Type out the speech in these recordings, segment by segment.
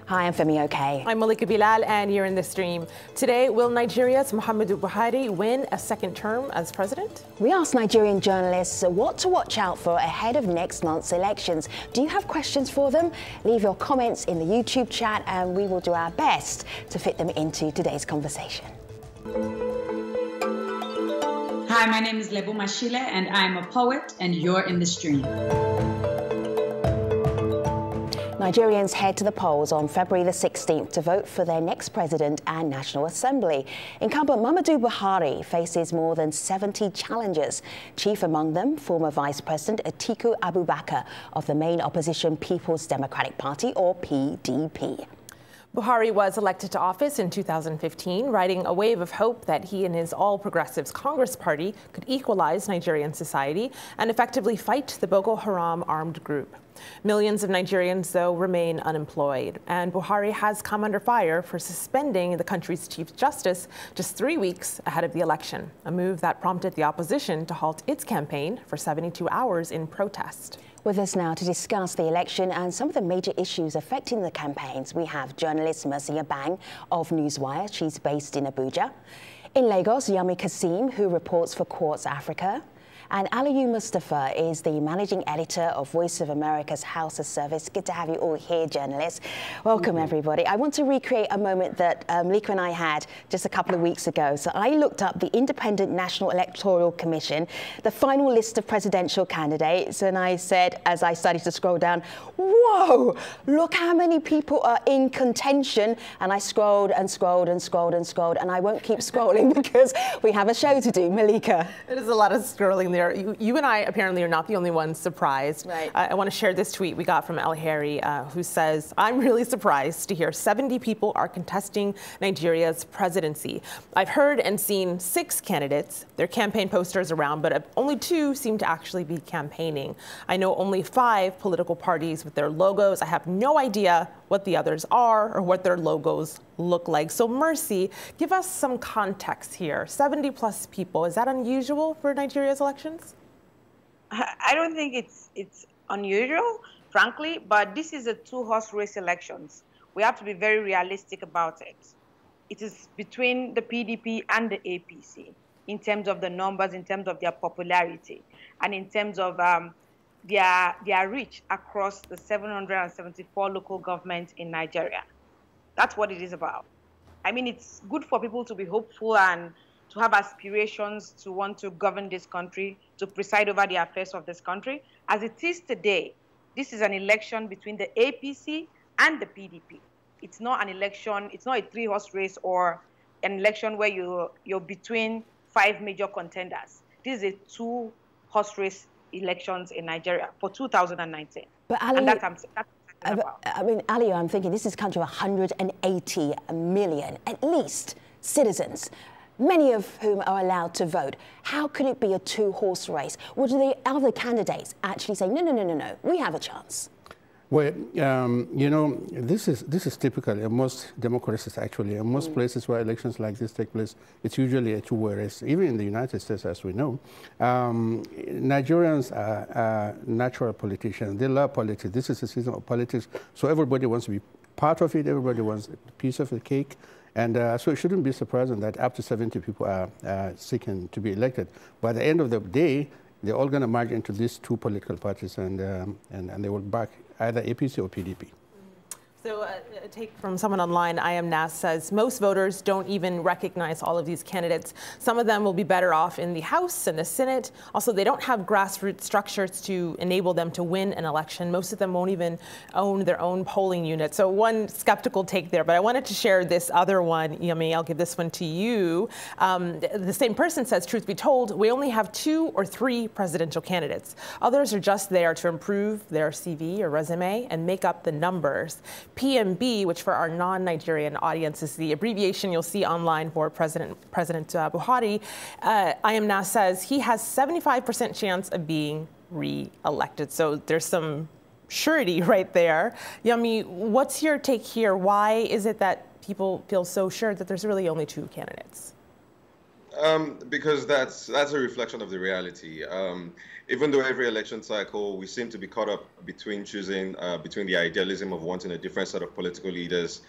Hi, I'm Femi Okay. I'm Malika Bilal, and you're in the stream. Today, will Nigeria's Muhammadu Buhari win a second term as president? We asked Nigerian journalists what to watch out for ahead of next month's elections. Do you have questions for them? Leave your comments in the YouTube chat and we will do our best to fit them into today's conversation. Hi, my name is Lebo Mashile and I'm a poet and you're in the stream. Nigerians head to the polls on February the 16th to vote for their next president and National Assembly. Incumbent Muhammadu Buhari faces more than 70 challengers, chief among them former Vice President Atiku Abubakar of the main opposition People's Democratic Party, or PDP. Buhari was elected to office in 2015, riding a wave of hope that he and his All Progressives Congress Party could equalize Nigerian society and effectively fight the Boko Haram armed group. Millions of Nigerians, though, remain unemployed, and Buhari has come under fire for suspending the country's Chief Justice just 3 weeks ahead of the election, a move that prompted the opposition to halt its campaign for 72 hours in protest. With us now to discuss the election and some of the major issues affecting the campaigns, we have journalist Mercy Abang of Newswire. She's based in Abuja. In Lagos, Yami Kasim, who reports for Quartz Africa. And Aliyu Mustafa is the managing editor of Voice of America's House of Service. Good to have you all here, journalists. Welcome, everybody. I want to recreate a moment that Malika and I had just a couple of weeks ago. So I looked up the Independent National Electoral Commission, the final list of presidential candidates, and I said, as I started to scroll down, whoa, look how many people are in contention. And I scrolled and scrolled and scrolled and scrolled, and I won't keep scrolling because we have a show to do. Malika. It is a lot of scrolling there. You and I apparently are not the only ones surprised. Right. I want to share this tweet we got from El Harry, who says, I'm really surprised to hear 70 people are contesting Nigeria's presidency. I've heard and seen 6 candidates, their campaign posters around, but only 2 seem to actually be campaigning. I know only 5 political parties with their logos. I have no idea what the others are or what their logos look like. So Mercy, give us some context here. 70 plus people, is that unusual for Nigeria's elections? I don't think it's unusual, frankly, but this is a 2-horse race elections. We have to be very realistic about it. It is between the PDP and the APC in terms of the numbers, in terms of their popularity, and in terms of their reach across the 774 local governments in Nigeria. That's what it is about. I mean, it's good for people to be hopeful and to have aspirations to want to govern this country, to preside over the affairs of this country. As it is today, this is an election between the APC and the PDP. It's not an election, it's not a 3-horse race or an election where you're between 5 major contenders. This is a 2-horse race elections in Nigeria for 2019. But Ali, and that's I mean, Ali, I'm thinking this is a country of 180 million, at least, citizens, many of whom are allowed to vote. How could it be a 2-horse race? Would the other candidates actually say, no, we have a chance? Well, you know, this is typical in most democracies, actually. In most places where elections like this take place, it's usually a 2-way race. Even in the United States, as we know, Nigerians are natural politicians. They love politics. This is a season of politics, so everybody wants to be part of it. Everybody wants a piece of the cake. And so it shouldn't be surprising that up to 70 people are seeking to be elected. By the end of the day, they're all going to merge into these 2 political parties, and they will back either APC or PDP. So a take from someone online, I Am Nas, says most voters don't even recognize all of these candidates. Some of them will be better off in the House and the Senate. Also, they don't have grassroots structures to enable them to win an election. Most of them won't even own their own polling unit. So one skeptical take there, but I wanted to share this other one. Yami, I'll give this one to you. The same person says, truth be told, we only have 2 or 3 presidential candidates. Others are just there to improve their CV or resume and make up the numbers. PMB, which for our non-Nigerian audience is the abbreviation you'll see online for President Buhari, I Am Nas says he has 75% chance of being re-elected. So there's some surety right there. Yami, what's your take here? Why is it that people feel so sure that there's really only 2 candidates? because that's a reflection of the reality. Even though every election cycle, we seem to be caught up between choosing between the idealism of wanting a different set of political leaders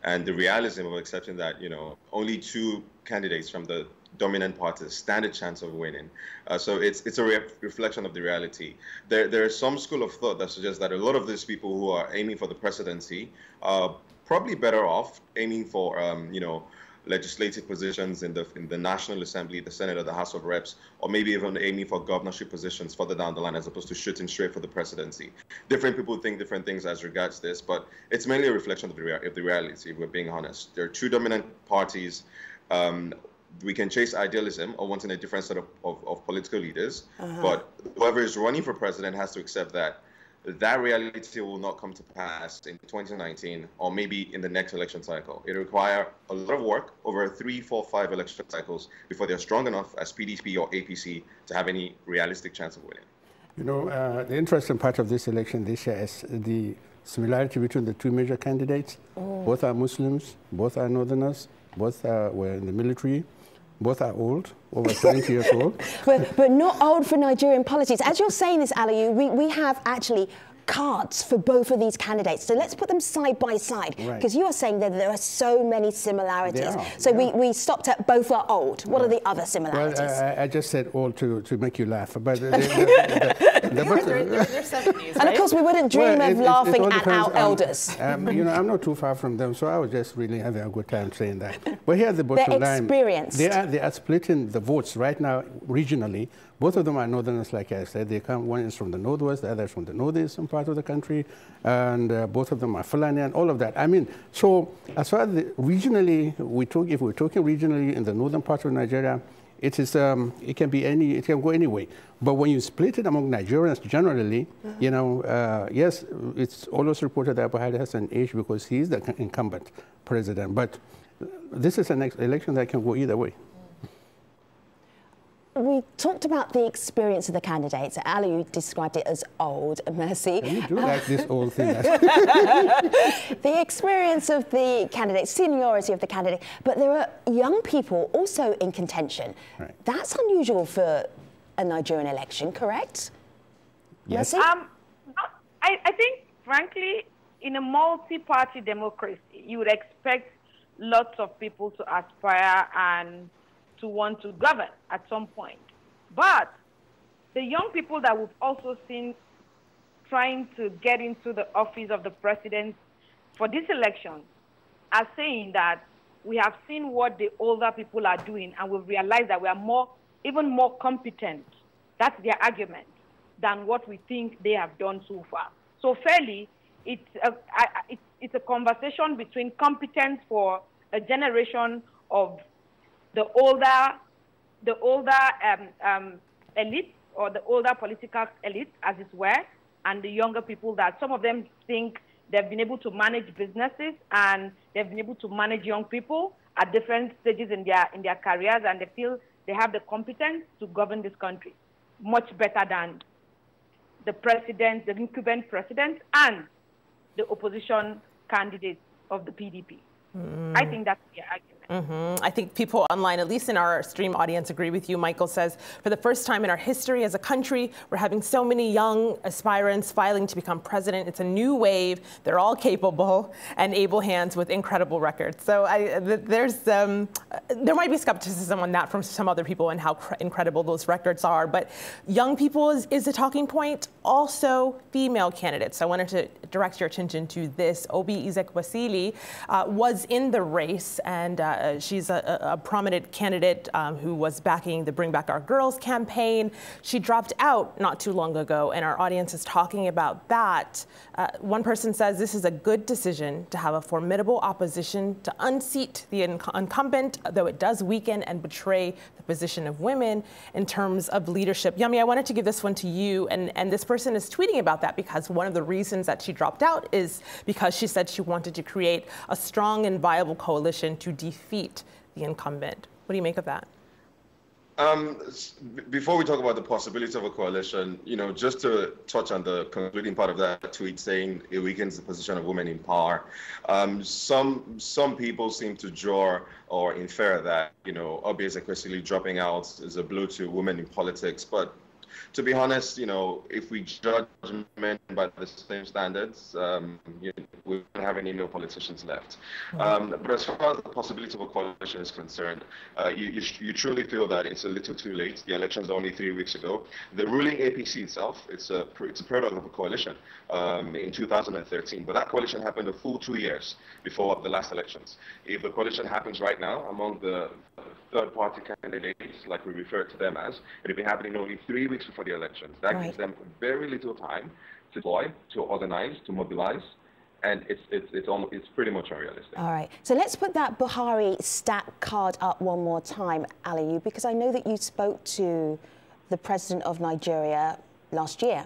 and the realism of accepting that, you know, only two candidates from the dominant parties stand a chance of winning. So it's a reflection of the reality. There is some school of thought that suggests that a lot of these people who are aiming for the presidency are probably better off aiming for, you know, legislative positions in the National Assembly, the Senate, or the House of Reps, or maybe even aiming for governorship positions further down the line as opposed to shooting straight for the presidency. Different people think different things as regards this, but it's mainly a reflection of the reality, if we're being honest. There are two dominant parties. We can chase idealism or wanting a different set of political leaders, but whoever is running for president has to accept that reality will not come to pass in 2019 or maybe in the next election cycle. It requires a lot of work over 3, 4, 5 election cycles before they're strong enough as PDP or APC to have any realistic chance of winning. You know, the interesting part of this election this year is the similarity between the two major candidates. Both are Muslims, both are Northerners, both were in the military. Both are old, over 70 years old. But not old for Nigerian politics. As you're saying this, Aliyu, we have actually cards for both of these candidates. So let's put them side by side. Because you are saying that there are so many similarities. So we stopped at both are old. What are the other similarities? Well, I just said old to make you laugh. But they're 70s, right? And of course, we wouldn't dream of laughing at our elders. You know, I'm not too far from them, so I was just really having a good time saying that. But here's the bottom line. They are splitting the votes right now regionally. Both of them are Northerners, like I said. They come. One is from the northwest, the other is from the northeastern part of the country, and both of them are Fulani and all of that. I mean, so as far as regionally, if we're talking regionally in the northern part of Nigeria, it is it can go any way. But when you split it among Nigerians generally, you know, yes, it's always reported that Buhari has an edge because he's the incumbent president. But this is an election that can go either way. We talked about the experience of the candidates. Aliyu described it as old, Mercy. You do like this old thing. The experience of the candidates, seniority of the candidate, but there are young people also in contention. Right. That's unusual for a Nigerian election, correct? Yes. Mercy? I think, frankly, in a multi-party democracy, you would expect lots of people to aspire and to want to govern at some point. But the young people that we've also seen trying to get into the office of the president for this election are saying that we have seen what the older people are doing and we've realized that we are even more competent, that's their argument, than what we think they have done so far. So fairly, it's a conversation between competence for a generation of the older elite or the older political elite, as it were, and the younger people that some of them think they've been able to manage businesses and they've been able to manage young people at different stages in their careers, and they feel they have the competence to govern this country much better than the president, the incumbent president, and the opposition candidates of the PDP. I think that's the argument. I think people online, at least in our stream audience, agree with you. Michael says, for the first time in our history as a country, we're having so many young aspirants filing to become president. It's a new wave. They're all capable and able hands with incredible records. So there might be skepticism on that from some other people and how incredible those records are. But young people is a talking point. Also, female candidates. I wanted to direct your attention to this. Obi Ezekwesili was in the race, and she's a prominent candidate who was backing the Bring Back Our Girls campaign. She dropped out not too long ago, and our audience is talking about that. One person says this is a good decision to have a formidable opposition to unseat the incumbent, though it does weaken and betray the position of women in terms of leadership. Yami, I wanted to give this one to you, and this person is tweeting about that because one of the reasons that she dropped out is because she said she wanted to create a strong and viable coalition to defeat the incumbent. What do you make of that? Before we talk about the possibility of a coalition, just to touch on the concluding part of that tweet saying it weakens the position of women in power, some people seem to draw or infer that, Obi Ezekwesili dropping out is a blow to women in politics. But to be honest, if we judge men by the same standards, we don't have any male politicians left. But as far as the possibility of a coalition is concerned, you truly feel that it's a little too late. The elections are only 3 weeks ago. The ruling APC itself, it's a product of a coalition in 2013, but that coalition happened a full 2 years before the last elections. If the coalition happens right now among the third-party candidates, like we refer to them as, it'll be happening only 3 weeks before the elections. That gives them very little time to deploy, to organize, to mobilize, and it's pretty much unrealistic. All right, so let's put that Buhari stat card up one more time, Aliyu, because I know that you spoke to the president of Nigeria last year.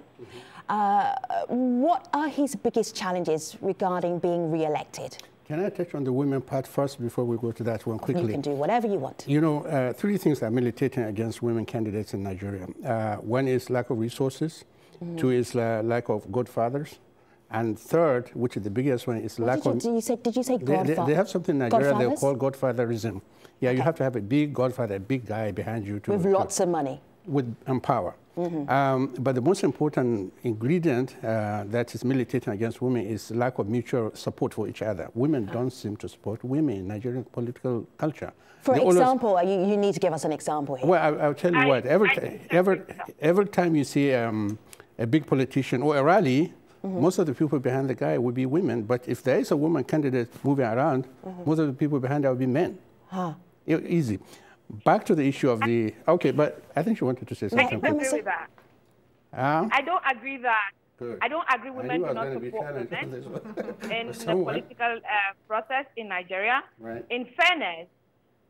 What are his biggest challenges regarding being re-elected? Can I touch on the women part first before we go to that one quickly? You can do whatever you want. Three things are militating against women candidates in Nigeria. One is lack of resources. Two is lack of godfathers. And third, which is the biggest one, is lack of... Did you say godfather? They have something in Nigeria they call godfatherism. Yeah, you have to have a big godfather, a big guy behind you. With lots of money. And power. But the most important ingredient that is militating against women is lack of mutual support for each other. Women don't seem to support women in Nigerian political culture. For example, you need to give us an example here. Well, I'll tell you what. Every time you see a big politician or a rally, most of the people behind the guy will be women. But if there is a woman candidate moving around, most of the people behind her will be men. Easy. Back to the issue of the... Okay, but I think you wanted to say something. I don't agree with that. I don't agree that. Good. I don't agree women do not support women in the political process in Nigeria. Right. In fairness,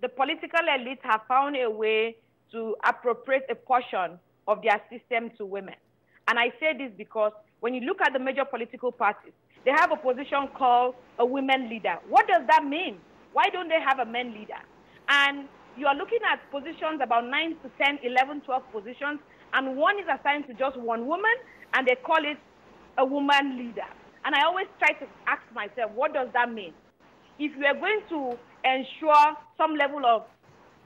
the political elite have found a way to appropriate a portion of their system to women. And I say this because when you look at the major political parties, they have a position called a women leader. What does that mean? Why don't they have a men leader? And you are looking at positions, about 9 to 10, 11, 12 positions, and one is assigned to just one woman, and they call it a woman leader. And I always try to ask myself, what does that mean? If you are going to ensure some level of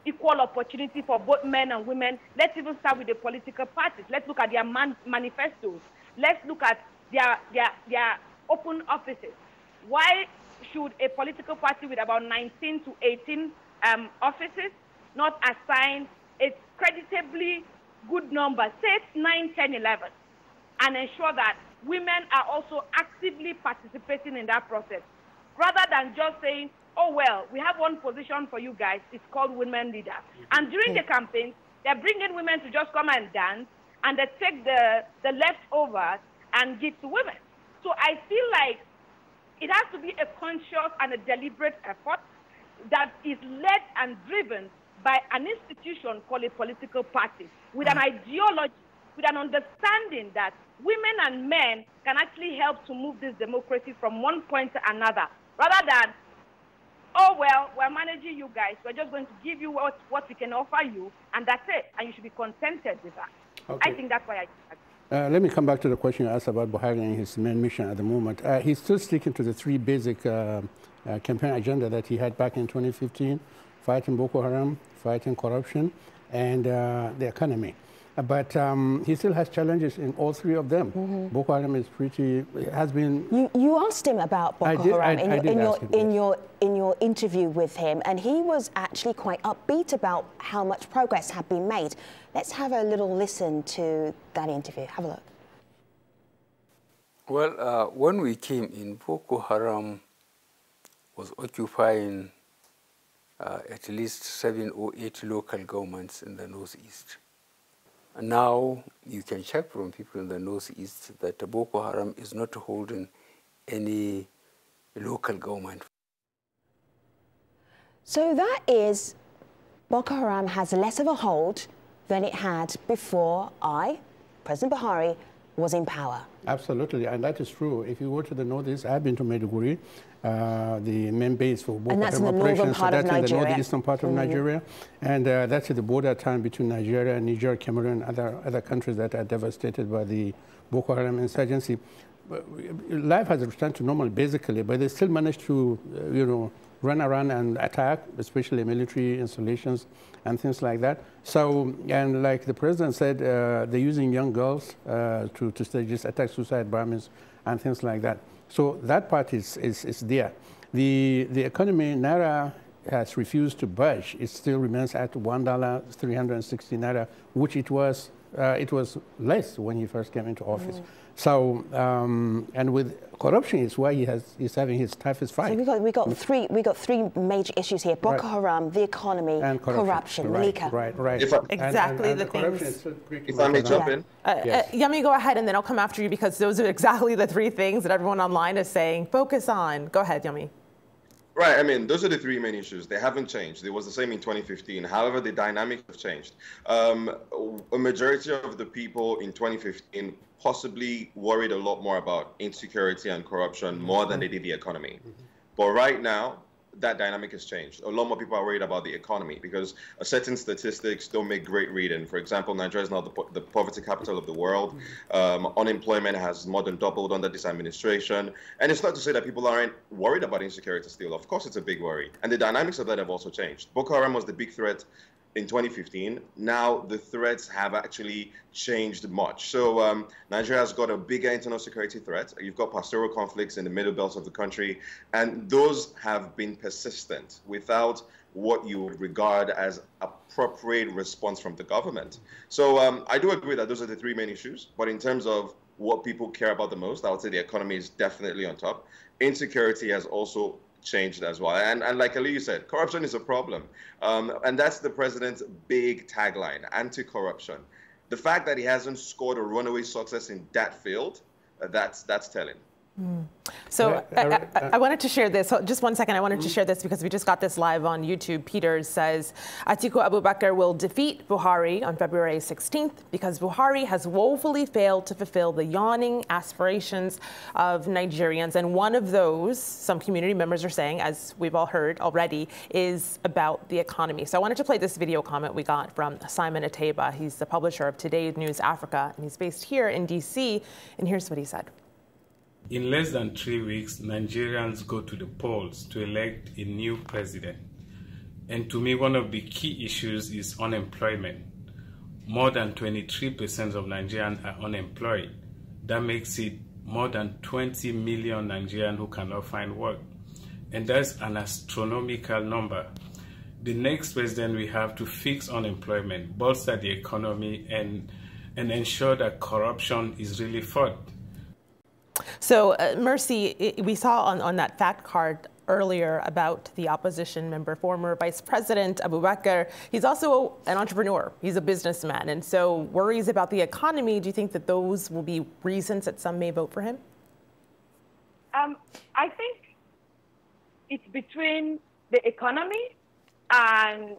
equal opportunity for both men and women, let's even start with the political parties. Let's look at their manifestos. Let's look at their open offices. Why should a political party with about 19 to 18 offices not assign a creditably good number, say 9, 10, 11, and ensure that women are also actively participating in that process, rather than just saying, oh, well, we have one position for you guys, it's called women leader. And during the campaign, they're bringing women to just come and dance, and they take the leftovers and give to women. So I feel like it has to be a conscious and a deliberate effort that is led and driven by an institution called a political party, with an ideology, with an understanding that women and men can actually help to move this democracy from one point to another, rather than, oh, well, we're managing you guys, we're just going to give you what we can offer you, and that's it, and you should be contented with that. Okay. I think that's why I... let me come back to the question you asked about Buhari and his main mission at the moment. He's still sticking to the three basic campaign agenda that he had back in 2015, fighting Boko Haram, fighting corruption, and the economy. But he still has challenges in all three of them. Boko Haram is has been... You asked him about Boko Haram in your interview with him, and he was actually quite upbeat about how much progress had been made. Let's have a little listen to that interview. Have a look. Well, when we came in, Boko Haram was occupying at least 7 or 8 local governments in the northeast. And now you can check from people in the northeast that Boko Haram is not holding any local government. So that is, Boko Haram has less of a hold than it had before President Buhari, was in power. Absolutely, and that is true. If you go to the northeast, I've been to Maiduguri, the main base for Boko Haram operations. So that's in the northeastern part of Nigeria, and that's at the border town between Nigeria, Niger, Cameroon, other countries that are devastated by the Boko Haram insurgency. Life has returned to normal basically, but they still manage to, run around and attack, especially military installations and things like that. So, and like the president said, they're using young girls to stage this attack, suicide bombings and things like that. So that part is there. The economy, Naira has refused to budge. It still remains at $1.360 Naira, which it was less when he first came into office. So, and with corruption is why he's having his toughest fight. So we got three major issues here: Boko Haram, the economy, and corruption. Malika. Right. Exactly and the things. If I may jump in. Yes. Yemi, go ahead, and then I'll come after you because those are exactly the three things that everyone online is saying. Focus on. Go ahead, Yemi. Right, I mean, those are the three main issues. They haven't changed. It was the same in 2015. However, the dynamics have changed. A majority of the people in 2015 possibly worried a lot more about insecurity and corruption more than they did the economy. But right now, that dynamic has changed. A lot more people are worried about the economy because certain statistics don't make great reading. For example, Nigeria is now the poverty capital of the world. Unemployment has more than doubled under this administration. And it's not to say that people aren't worried about insecurity still. Of course, it's a big worry. And the dynamics of that have also changed. Boko Haram was the big threat in 2015. Now the threats have actually changed much. So Nigeria has got a bigger internal security threat. You've got pastoral conflicts in the middle belt of the country, and those have been persistent without what you would regard as appropriate response from the government. So I do agree that those are the three main issues, but in terms of what people care about the most, I would say the economy is definitely on top. Insecurity has also changed as well. And like Aliyu said, corruption is a problem. And that's the president's big tagline, anti-corruption. The fact that he hasn't scored a runaway success in that field, that's telling. So I wanted to share this. Just 1 second. I wanted to share this because we just got this live on YouTube. Peter says, Atiku Abubakar will defeat Buhari on February 16th because Buhari has woefully failed to fulfill the yawning aspirations of Nigerians. And one of those, some community members are saying, as we've all heard already, is about the economy. So I wanted to play this video comment we got from Simon Ateba. He's the publisher of Today's News Africa, and he's based here in D.C. And here's what he said. In less than 3 weeks, Nigerians go to the polls to elect a new president. And to me, one of the key issues is unemployment. More than 23% of Nigerians are unemployed. That makes it more than 20 million Nigerians who cannot find work. And that's an astronomical number. The next president we have to fix unemployment, bolster the economy, and ensure that corruption is really fought. So, Mercy, we saw on that fact card earlier about the opposition member, former Vice President Abubakar. He's also an entrepreneur. He's a businessman. And so worries about the economy, do you think that those will be reasons that some may vote for him? I think it's between the economy and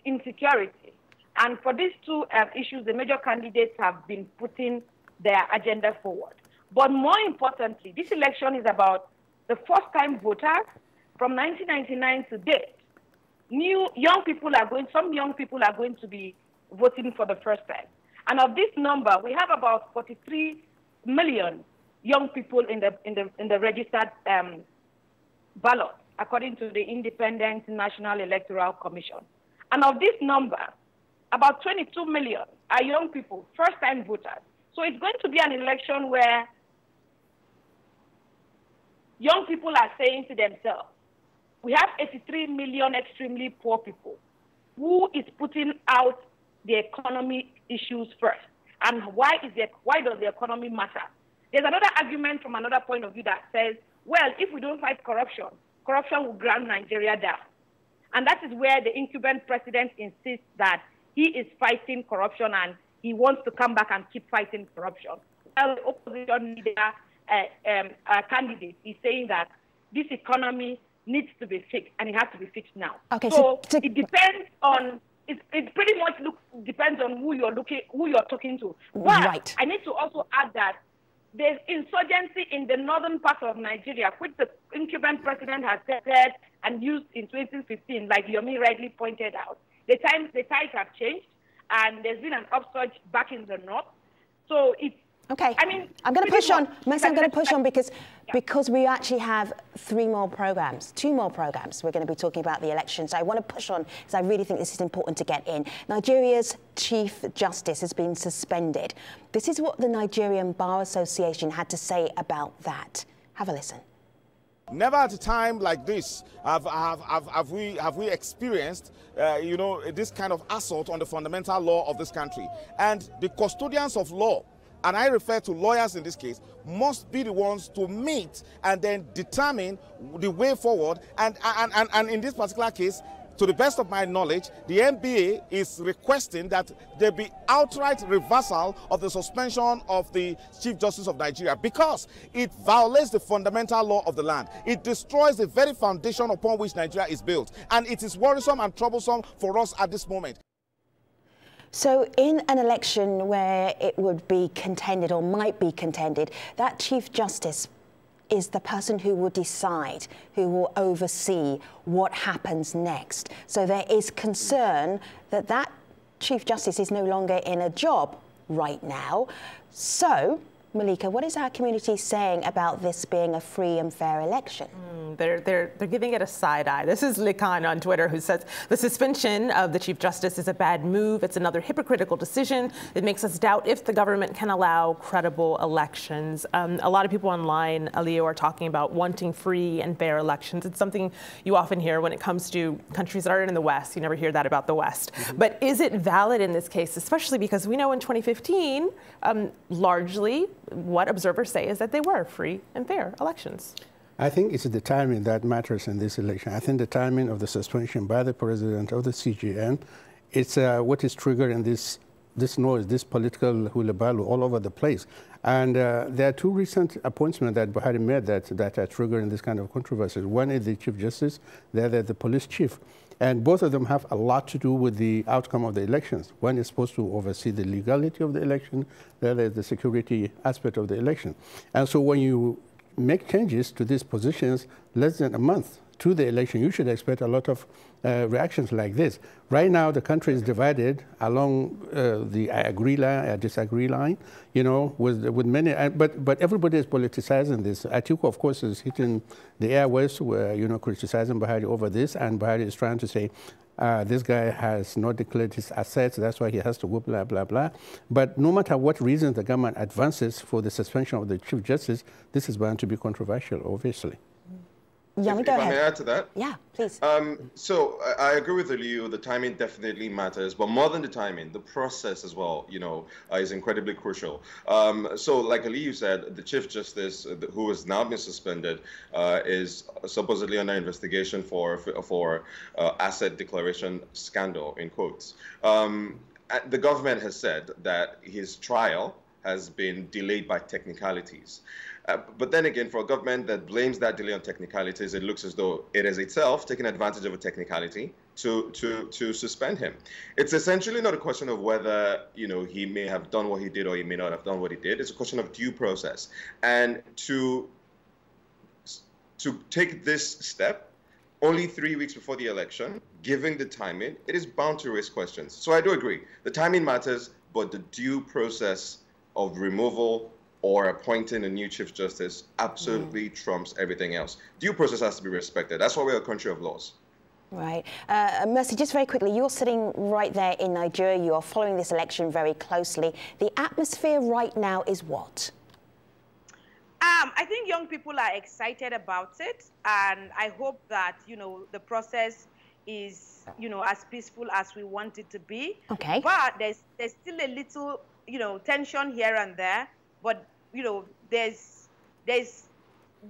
insecurity. And for these two issues, the major candidates have been putting their agenda forward. But more importantly, this election is about the first-time voters from 1999 to date. Some young people are going to be voting for the first time. And of this number, we have about 43 million young people in the registered ballot, according to the Independent National Electoral Commission. And of this number, about 22 million are young people, first-time voters. So it's going to be an election where young people are saying to themselves, we have 83 million extremely poor people. Who is putting out the economy issues first? And why does the economy matter? There's another argument from another point of view that says, well, if we don't fight corruption, corruption will ground Nigeria down. And that is where the incumbent president insists that he is fighting corruption and he wants to come back and keep fighting corruption. Well, the opposition leader candidate is saying that this economy needs to be fixed and it has to be fixed now. Okay, so it depends on, it pretty much looks depends on who you're talking to. But I need to also add that there's insurgency in the northern part of Nigeria, which the incumbent president has said and used in 2015, like Yomi rightly pointed out. The tides have changed, and there's been an upsurge back in the north. So it's okay. I mean, I'm going to push on. Mercy, I'm going to push on because we actually have two more programs. We're going to be talking about the election. So I want to push on because I really think this is important to get in. Nigeria's Chief Justice has been suspended. This is what the Nigerian Bar Association had to say about that. Have a listen. Never at a time like this have we experienced, this kind of assault on the fundamental law of this country. And the custodians of law, and I refer to lawyers in this case, must be the ones to meet and then determine the way forward. And in this particular case, to the best of my knowledge, the NBA is requesting that there be outright reversal of the suspension of the Chief Justice of Nigeria because it violates the fundamental law of the land. It destroys the very foundation upon which Nigeria is built. And it is worrisome and troublesome for us at this moment. So in an election where it would be contended or might be contended, that Chief Justice is the person who will decide, who will oversee what happens next. So there is concern that that Chief Justice is no longer in a job right now. So, Malika, what is our community saying about this being a free and fair election? They're giving it a side eye. This is Likan on Twitter who says the suspension of the Chief Justice is a bad move. It's another hypocritical decision. It makes us doubt if the government can allow credible elections. A lot of people online, Aliyo, are talking about wanting free and fair elections. It's something you often hear when it comes to countries that are in the West. You never hear that about the West. But is it valid in this case, especially because we know in 2015, largely what observers say is that they were free and fair elections? I think it's the timing that matters in this election. I think the timing of the suspension by the president of the CJN, it's what is triggering this noise, this political hullabaloo all over the place. And there are two recent appointments that Buhari made that are triggering this kind of controversy. One is the Chief Justice, the other the police chief. And both of them have a lot to do with the outcome of the elections. One is supposed to oversee the legality of the election, the other is the security aspect of the election. And so when you make changes to these positions less than a month to the election, you should expect a lot of reactions like this. Right now, the country is divided along the I agree line, I disagree line, with many, but everybody is politicizing this. Atiku, of course, is hitting the airwaves, criticizing Buhari over this, and Buhari is trying to say, this guy has not declared his assets, that's why he has to go, blah, blah, blah. But no matter what reasons the government advances for the suspension of the Chief Justice, this is bound to be controversial, obviously. Yummy, go ahead. If I may add to that? Yeah, please. So I agree with Aliyu. The timing definitely matters, but more than the timing, the process as well, is incredibly crucial. So like Aliyu said, the Chief Justice, who has now been suspended, is supposedly under investigation for asset declaration scandal, in quotes. The government has said that his trial has been delayed by technicalities. But then again, for a government that blames that delay on technicalities, it looks as though it is itself taking advantage of a technicality to suspend him. It's essentially not a question of whether he may have done what he did or he may not have done what he did. It's a question of due process. And to take this step only 3 weeks before the election, given the timing, it is bound to raise questions. So I do agree. The timing matters, but the due process of removal or appointing a new Chief Justice absolutely trumps everything else. Due process has to be respected. That's why we're a country of laws. Right. Mercy, just very quickly, you're sitting right there in Nigeria. You are following this election very closely. The atmosphere right now is what? I think young people are excited about it, and I hope that, the process is, as peaceful as we want it to be. Okay. But there's still a little, tension here and there. But, there's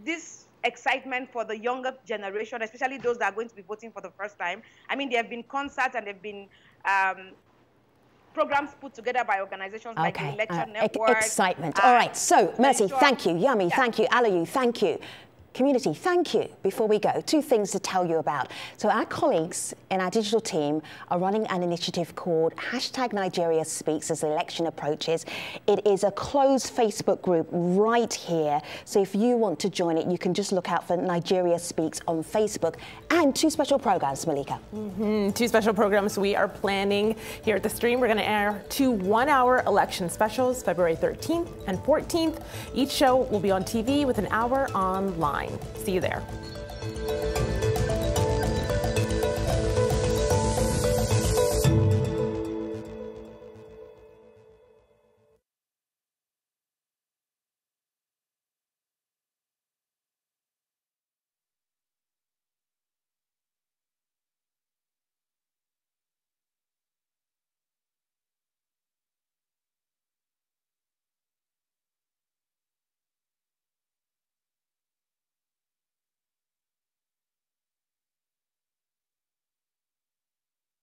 this excitement for the younger generation, especially those that are going to be voting for the first time. I mean, there have been concerts and there have been programs put together by organizations like the Election Network. Excitement. All right. So, Mercy, thank you. Yummy, thank you. Aliyu, thank you. Community, thank you. Before we go, two things to tell you about. So our colleagues in our digital team are running an initiative called #Nigeria Speaks as the election approaches. It is a closed Facebook group right here. So if you want to join it, you can just look out for Nigeria Speaks on Facebook. And two special programs, Malika. Two special programs we are planning here at the stream. We're going to air 2 one-hour election specials, February 13th and 14th. Each show will be on TV with an hour online. See you there.